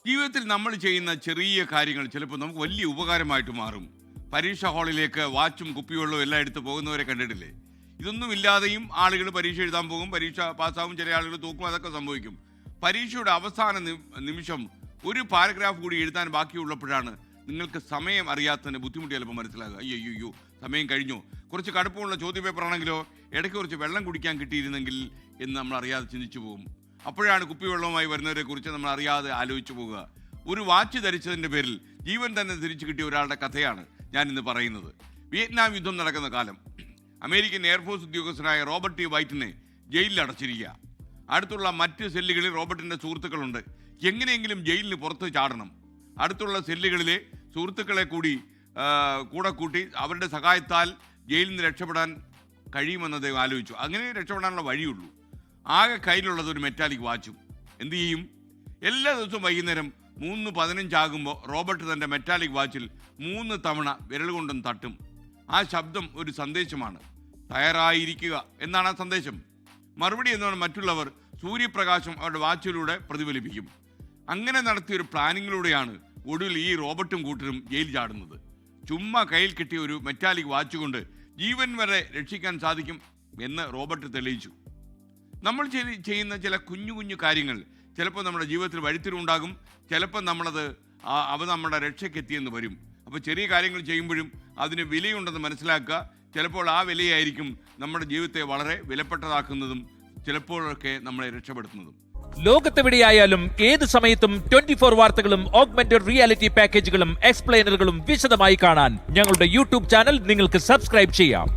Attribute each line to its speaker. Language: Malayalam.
Speaker 1: ജീവിതത്തിൽ നമ്മൾ ചെയ്യുന്ന ചെറിയ കാര്യങ്ങൾ ചിലപ്പോൾ നമുക്ക് വലിയ ഉപകാരമായിട്ട് മാറും. പരീക്ഷ ഹാളിലേക്ക് വാച്ചും കുപ്പിവെള്ളവും എല്ലാം എടുത്ത് പോകുന്നവരെ കണ്ടിട്ടില്ലേ? ഇതൊന്നുമില്ലാതെയും ആളുകൾ പരീക്ഷ എഴുതാൻ പോകും, പരീക്ഷ പാസ്സാവും, ചില ആളുകൾ തൂക്കും, അതൊക്കെ സംഭവിക്കും. പരീക്ഷയുടെ അവസാന നിമിഷം ഒരു പാരഗ്രാഫ് കൂടി എഴുതാൻ ബാക്കിയുള്ളപ്പോഴാണ് നിങ്ങൾക്ക് സമയം അറിയാത്തതിന് ബുദ്ധിമുട്ട് ചിലപ്പോൾ മനസ്സിലാകുക. അയ്യോ സമയം കഴിഞ്ഞു. കുറച്ച് കടുപ്പമുള്ള ചോദ്യപേപ്പറാണെങ്കിലോ ഇടയ്ക്ക് കുറച്ച് വെള്ളം കുടിക്കാൻ കിട്ടിയിരുന്നെങ്കിൽ എന്ന് നമ്മൾ അറിയാതെ ചിന്തിച്ചു പോകും. അപ്പോഴാണ് കുപ്പിവെള്ളവുമായി വരുന്നവരെ കുറിച്ച് നമ്മൾ അറിയാതെ ആലോചിച്ചു പോകുക. ഒരു വാച്ച് ധരിച്ചതിൻ്റെ പേരിൽ ജീവൻ തന്നെ തിരിച്ചു കിട്ടിയ ഒരാളുടെ കഥയാണ് ഞാൻ ഇന്ന് പറയുന്നത്. വിയറ്റ്നാം യുദ്ധം നടക്കുന്ന കാലം. അമേരിക്കൻ എയർഫോഴ്സ് ഉദ്യോഗസ്ഥനായ റോബർട്ട് ടി വൈറ്റിനെ ജയിലിൽ അടച്ചിരിക്കുക. അടുത്തുള്ള മറ്റ് സെല്ലുകളിൽ റോബർട്ടിൻ്റെ സുഹൃത്തുക്കളുണ്ട്. എങ്ങനെയെങ്കിലും ജയിലിന് പുറത്ത് ചാടണം. അടുത്തുള്ള സെല്ലുകളിലെ സുഹൃത്തുക്കളെ കൂടെ കൂട്ടി അവരുടെ സഹായത്താൽ ജയിലിൽ നിന്ന് രക്ഷപ്പെടാൻ കഴിയുമെന്ന് അദ്ദേഹം ആലോചിച്ചു. അങ്ങനെ രക്ഷപ്പെടാനുള്ള വഴിയുള്ളൂ. ആകെ കയ്യിലുള്ളത് ഒരു മെറ്റാലിക് വാച്ചും. എന്തു ചെയ്യും? എല്ലാ ദിവസവും വൈകുന്നേരം 3:15 ആകുമ്പോൾ റോബർട്ട് തൻ്റെ മെറ്റാലിക് വാച്ചിൽ 3 തവണ വിരൽ കൊണ്ടും തട്ടും. ആ ശബ്ദം ഒരു സന്ദേശമാണ്. തയ്യാറായിരിക്കുക എന്നാണ് ആ സന്ദേശം. മറുപടി എന്നാണ് മറ്റുള്ളവർ സൂര്യപ്രകാശം അവരുടെ വാച്ചിലൂടെ പ്രതിഫലിപ്പിക്കും. അങ്ങനെ നടത്തിയൊരു പ്ലാനിങ്ങിലൂടെയാണ് ഒടുവിൽ ഈ റോബർട്ടും കൂട്ടരും ജയിൽ ചാടുന്നത്. ചുമ്മാ കയ്യിൽ കിട്ടിയ ഒരു മെറ്റാലിക് വാച്ച് കൊണ്ട് ജീവൻ വരെ രക്ഷിക്കാൻ സാധിക്കും എന്ന് റോബർട്ട് തെളിയിച്ചു. നമ്മൾ ചെയ്യുന്ന ചില കുഞ്ഞു കുഞ്ഞു കാര്യങ്ങൾ ചിലപ്പോൾ നമ്മുടെ ജീവിതത്തിൽ വഴിത്തിരിവുണ്ടാകും. ചിലപ്പോൾ അവ നമ്മുടെ രക്ഷയ്ക്കെത്തിയെന്ന് വരും. അപ്പോൾ ചെറിയ കാര്യങ്ങൾ ചെയ്യുമ്പോഴും അതിന് വിലയുണ്ടെന്ന് മനസ്സിലാക്കുക. ചിലപ്പോൾ ആ വിലയായിരിക്കും നമ്മുടെ ജീവിതത്തെ വളരെ വിലപ്പെട്ടതാക്കുന്നതും ചിലപ്പോഴൊക്കെ നമ്മളെ രക്ഷപ്പെടുത്തുന്നതും.
Speaker 2: ലോകത്തെവിടെയായാലും ഏത് സമയത്തും 24 വാർത്തകളും ഓഗ്മെന്റഡ് റിയാലിറ്റി പാക്കേജുകളും എക്സ്പ്ലെയിനറുകളും വിശദമായി കാണാൻ ഞങ്ങളുടെ യൂട്യൂബ് ചാനൽ നിങ്ങൾക്ക് സബ്സ്ക്രൈബ് ചെയ്യാം.